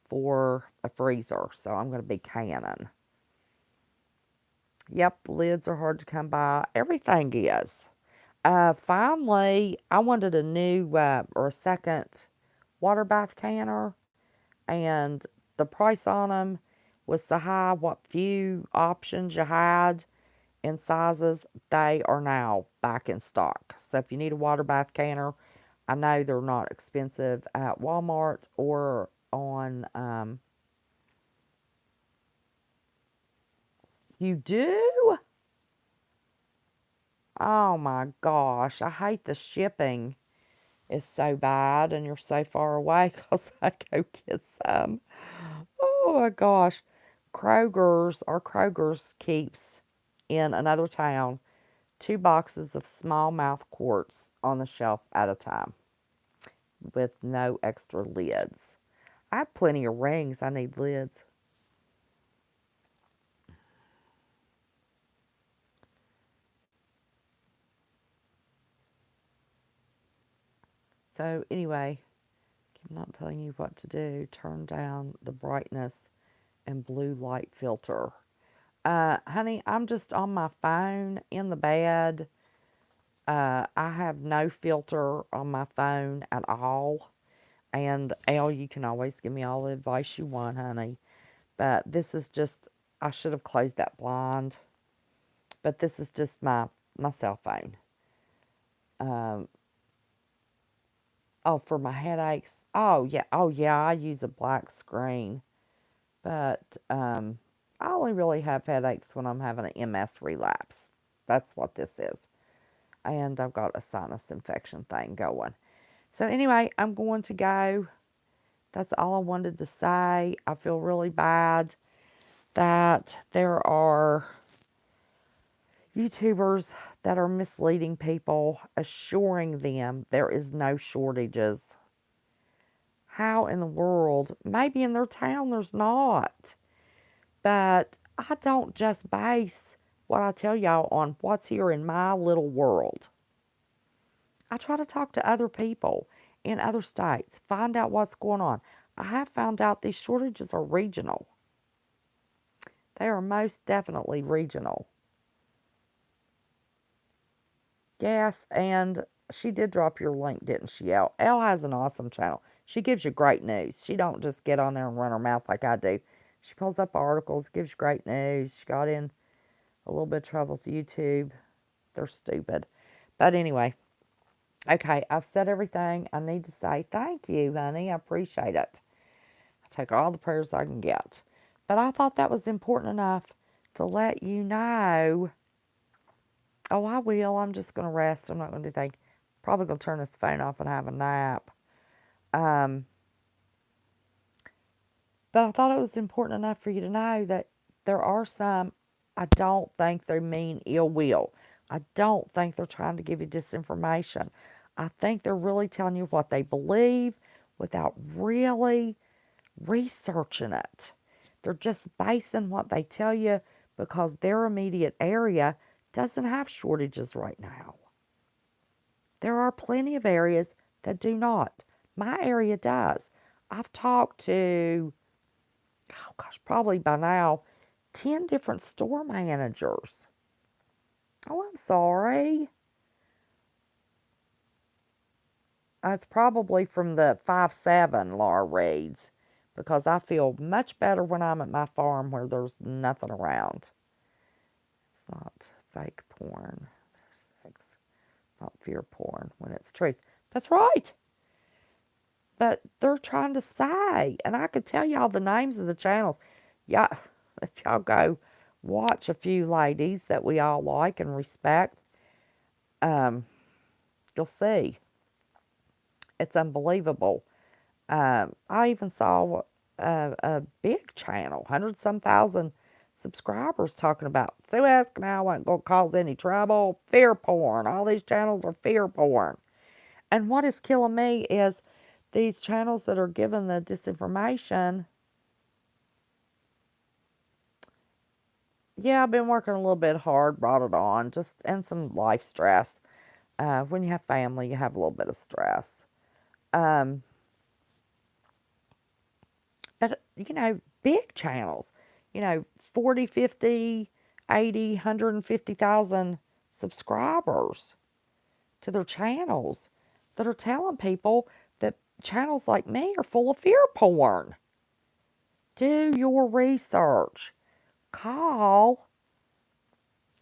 for a freezer. So I'm going to be canning. Yep, lids are hard to come by. Everything is. Finally, I wanted a new or a second water bath canner, and the price on them was so high. What few options you had in sizes, they are now back in stock. So if you need a water bath canner, I know they're not expensive at Walmart or on. You do? Oh my gosh, I hate the shipping is so bad and you're so far away because I go get some. Oh my gosh. Our Kroger's keeps in another town 2 boxes of small mouth quartz on the shelf at a time with no extra lids. I have plenty of rings. I need lids. So anyway, I'm not telling you what to do. Turn down the brightness and blue light filter. Honey, I'm just on my phone in the bed. I have no filter on my phone at all. And Elle, you can always give me all the advice you want, honey. But this is just, I should have closed that blind. But this is just my cell phone. Um, oh, for my headaches. Oh yeah, I use a black screen. But I only really have headaches when I'm having an MS relapse. That's what this is. And I've got a sinus infection thing going. So anyway, I'm going to go. That's all I wanted to say. I feel really bad that there are YouTubers that are misleading people, assuring them there is no shortages. How in the world? Maybe in their town there's not. But I don't just base what I tell y'all on what's here in my little world. I try to talk to other people in other states, find out what's going on. I have found out these shortages are regional. They are most definitely regional. Yes, and she did drop your link, didn't she, Elle? Elle has an awesome channel. She gives you great news. She don't just get on there and run her mouth like I do. She pulls up articles, gives you great news. She got in a little bit of trouble with YouTube. They're stupid. But anyway, okay, I've said everything I need to say. Thank you, honey. I appreciate it. I take all the prayers I can get. But I thought that was important enough to let you know. Oh, I will. I'm just going to rest. I'm not going to do anything. Probably going to turn this phone off and have a nap. Um, but I thought it was important enough for you to know that there are some, I don't think they mean ill will. I don't think they're trying to give you disinformation. I think they're really telling you what they believe without really researching it. They're just basing what they tell you because their immediate area doesn't have shortages right now. There are plenty of areas that do not. My area does. I've talked to, oh gosh, probably by now, 10 different store managers. Oh, I'm sorry. It's probably from the 5-7 Laura reads because I feel much better when I'm at my farm where there's nothing around. It's not fake porn. There's sex, not fear porn when it's truth. That's right. But they're trying to say, and I could tell y'all the names of the channels. Yeah, if y'all go watch a few ladies that we all like and respect, you'll see. It's unbelievable. I even saw a big channel, 100-some thousand subscribers, talking about Suez Canal wasn't going to cause any trouble, fear porn. All these channels are fear porn. And what is killing me is these channels that are giving the disinformation. Yeah, I've been working a little bit hard, brought it on, just and some life stress. When you have family, you have a little bit of stress. But, big channels, 40, 50, 80, 150,000 subscribers to their channels that are telling people that channels like me are full of fear porn. Do your research. Call,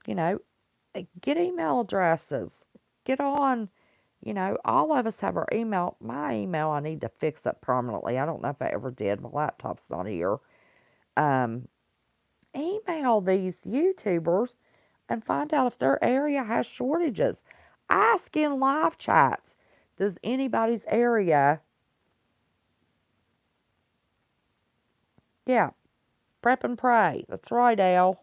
you know, get email addresses. Get on, all of us have our email. My email, I need to fix up permanently. I don't know if I ever did. My laptop's not here. Email these YouTubers and find out if their area has shortages. Ask in live chats, does anybody's area, yeah, prep and pray. That's right, Al.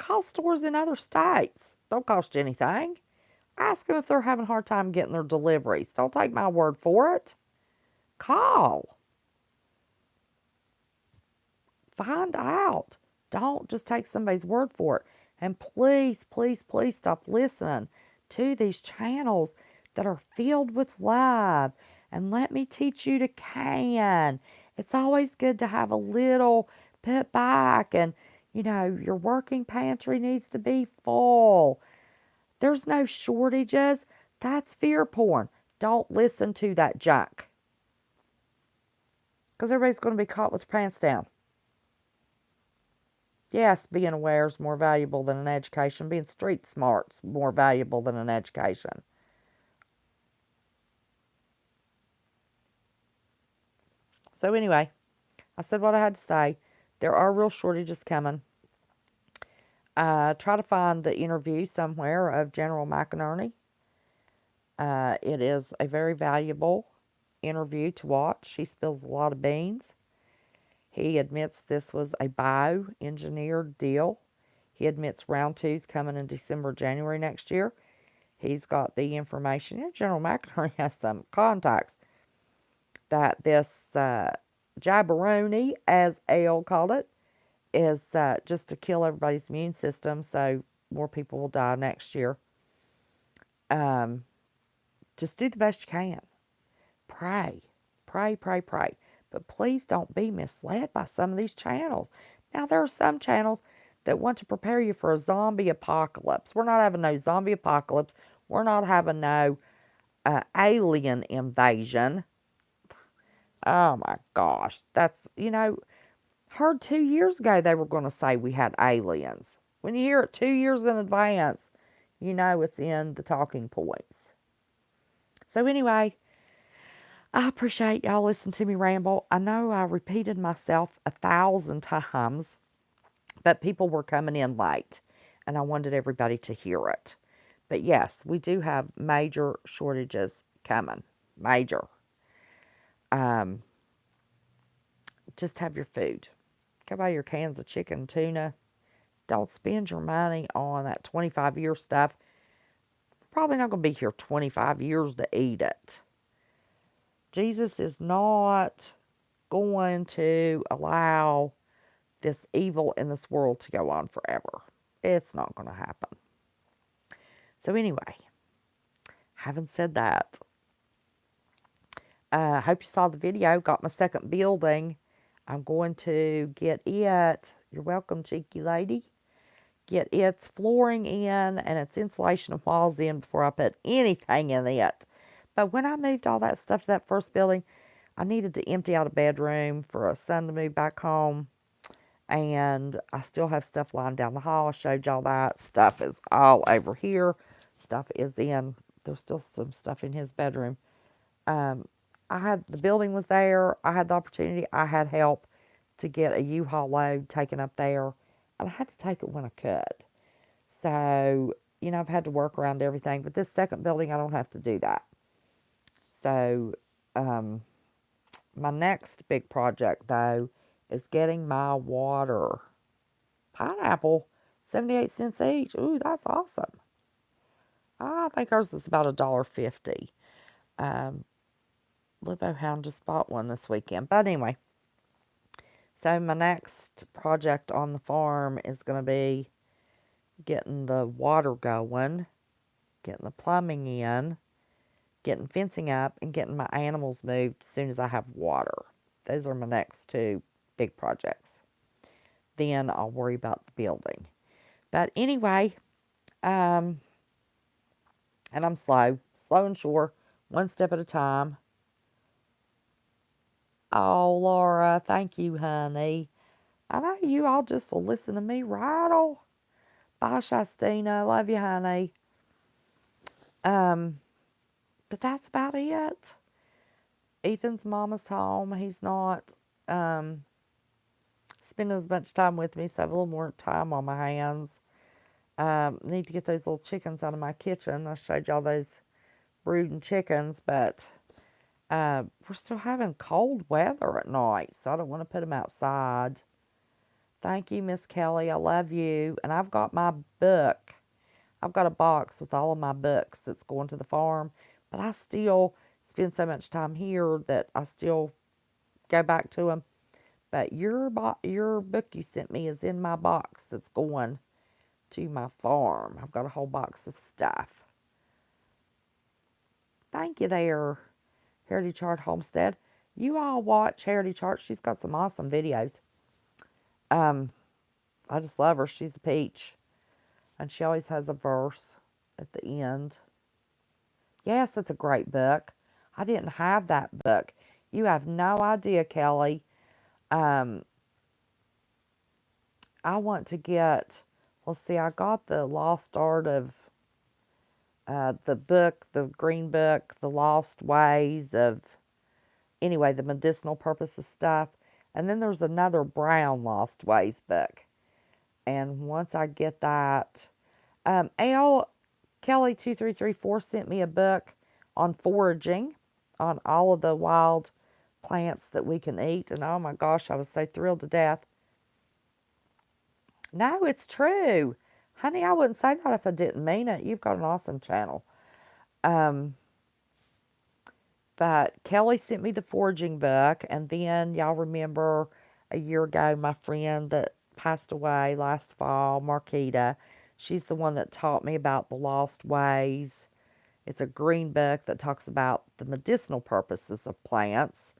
Call stores in other states. Don't cost you anything. Ask them if they're having a hard time getting their deliveries. Don't take my word for it. Call. Find out. Don't just take somebody's word for it. And please, please, please stop listening to these channels that are filled with love. And let me teach you to can. It's always good to have a little put back. And, you know, your working pantry needs to be full. There's no shortages. That's fear porn. Don't listen to that junk. Because everybody's going to be caught with their pants down. Yes, being aware is more valuable than an education. Being street smart's more valuable than an education. So anyway, I said what I had to say. There are real shortages coming. Try to find the interview somewhere of General McInerney. It is a very valuable interview to watch. He spills a lot of beans. He admits this was a bioengineered deal. He admits round two's coming in December, January next year. He's got the information. And General McInerney has some contacts that this jabberoni, as Ale called it, is just to kill everybody's immune system so more people will die next year. Just do the best you can. Pray. Pray, pray, pray. But please don't be misled by some of these channels. Now, there are some channels that want to prepare you for a zombie apocalypse. We're not having no zombie apocalypse. We're not having no alien invasion. Oh, my gosh. That's, you know, heard 2 years ago they were going to say we had aliens. When you hear it 2 years in advance, you know it's in the talking points. So anyway, I appreciate y'all listening to me ramble. I know I repeated myself 1,000 times, but people were coming in late, and I wanted everybody to hear it. But yes, we do have major shortages coming. Major. Just have your food. Go buy your cans of chicken, tuna. Don't spend your money on that 25-year stuff. Probably not going to be here 25 years to eat it. Jesus is not going to allow this evil in this world to go on forever. It's not going to happen. So anyway, having said that, I hope you saw the video. Got my second building. I'm going to get it. You're welcome, cheeky lady. Get its flooring in and its insulation and walls in before I put anything in it. But when I moved all that stuff to that first building, I needed to empty out a bedroom for a son to move back home. And I still have stuff lying down the hall. I showed y'all that. Stuff is all over here. Stuff is in. There's still some stuff in his bedroom. The building was there. I had the opportunity. I had help to get a U-Haul load taken up there. And I had to take it when I could. So, you know, I've had to work around everything. But this second building, I don't have to do that. So, my next big project, though, is getting my water. Pineapple, 78 cents each. Ooh, that's awesome. I think ours is about $1.50. Libo Hound just bought one this weekend. But anyway, so my next project on the farm is going to be getting the water going, getting the plumbing in, getting fencing up, and getting my animals moved as soon as I have water. Those are my next two big projects. Then I'll worry about the building. But anyway, and I'm slow and sure, one step at a time. Oh, Laura, thank you, honey. I know you all just will listen to me rattle. Bye, Shastina. Love you, honey. But that's about it. Ethan's mama's home. He's not spending as much time with me, so I have a little more time on my hands. Need to get those little chickens out of my kitchen. I showed y'all those brooding chickens, but we're still having cold weather at night, so I don't want to put them outside. Thank you, Miss Kelly. I love you. And I've got my book. I've got a box with all of my books that's going to the farm, but I still spend so much time here that I still go back to them. But your book you sent me is in my box that's going to my farm. I've got a whole box of stuff. Thank you there, Heritage Art Homestead. You all watch Heritage Art. She's got some awesome videos. I just love her. She's a peach. And she always has a verse at the end. Yes, that's a great book. I didn't have that book. You have no idea, Kelly. I want to get, let's see, I got the Lost Art of the book, the green book, the Lost Ways of, anyway, the medicinal purposes stuff. And then there's another brown Lost Ways book. And once I get that, Al Kelly 2334 sent me a book on foraging, on all of the wild plants that we can eat. And oh my gosh, I was so thrilled to death. No, it's true. Honey, I wouldn't say that if I didn't mean it. You've got an awesome channel. But Kelly sent me the foraging book. And then y'all remember a year ago, my friend that passed away last fall, Marquita, she's the one that taught me about the lost ways. It's a green book that talks about the medicinal purposes of plants.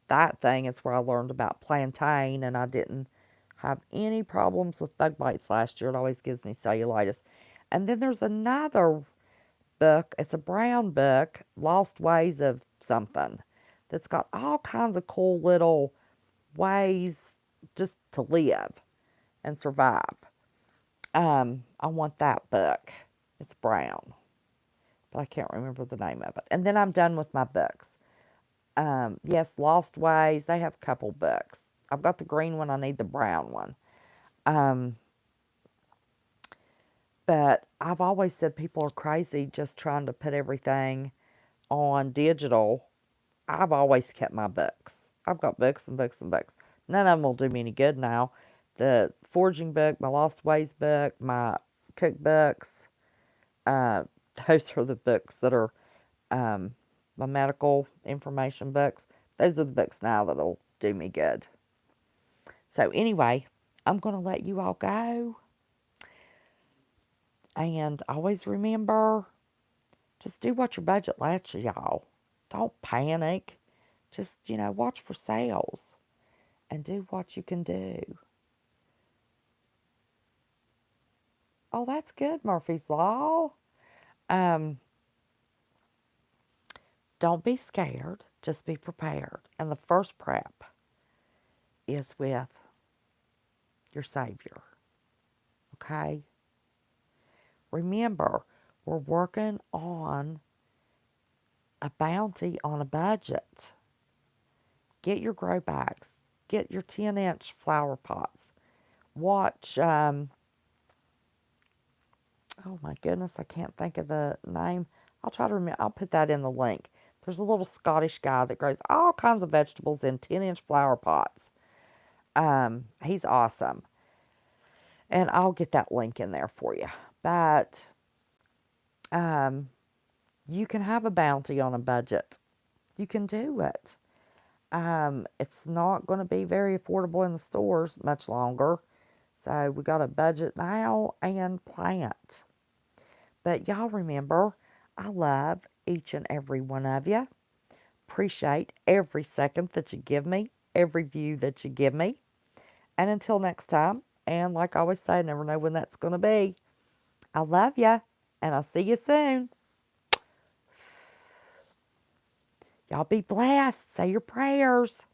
That thing is where I learned about plantain, and I didn't have any problems with bug bites last year. It always gives me cellulitis. And then there's another book. It's a brown book, Lost Ways of something, that's got all kinds of cool little ways just to live and survive. I want that book. It's brown, but I can't remember the name of it. And then I'm done with my books. Yes, Lost Ways. They have a couple books. I've got the green one. I need the brown one. But I've always said people are crazy just trying to put everything on digital. I've always kept my books. I've got books and books and books. None of them will do me any good now. The foraging book, my Lost Ways book, my cookbooks, those are the books that are my medical information books. Those are the books now that'll do me good. So anyway, I'm going to let you all go. And always remember, just do what your budget lets you, y'all. Don't panic. Just, watch for sales and do what you can do. Oh, that's good, Murphy's Law. Don't be scared. Just be prepared. And the first prep is with your Savior. Okay? Remember, we're working on a bounty on a budget. Get your grow bags. Get your 10-inch flower pots. Watch, oh my goodness, I can't think of the name. I'll try to remember. I'll put that in the link. There's a little Scottish guy that grows all kinds of vegetables in 10-inch flower pots. He's awesome. And I'll get that link in there for you. But you can have a bounty on a budget. You can do it. It's not going to be very affordable in the stores much longer. So we got to budget now and plant. But y'all remember, I love each and every one of you. Appreciate every second that you give me, every view that you give me. And until next time, and like I always say, I never know when that's going to be. I love you, and I'll see you soon. Y'all be blessed. Say your prayers.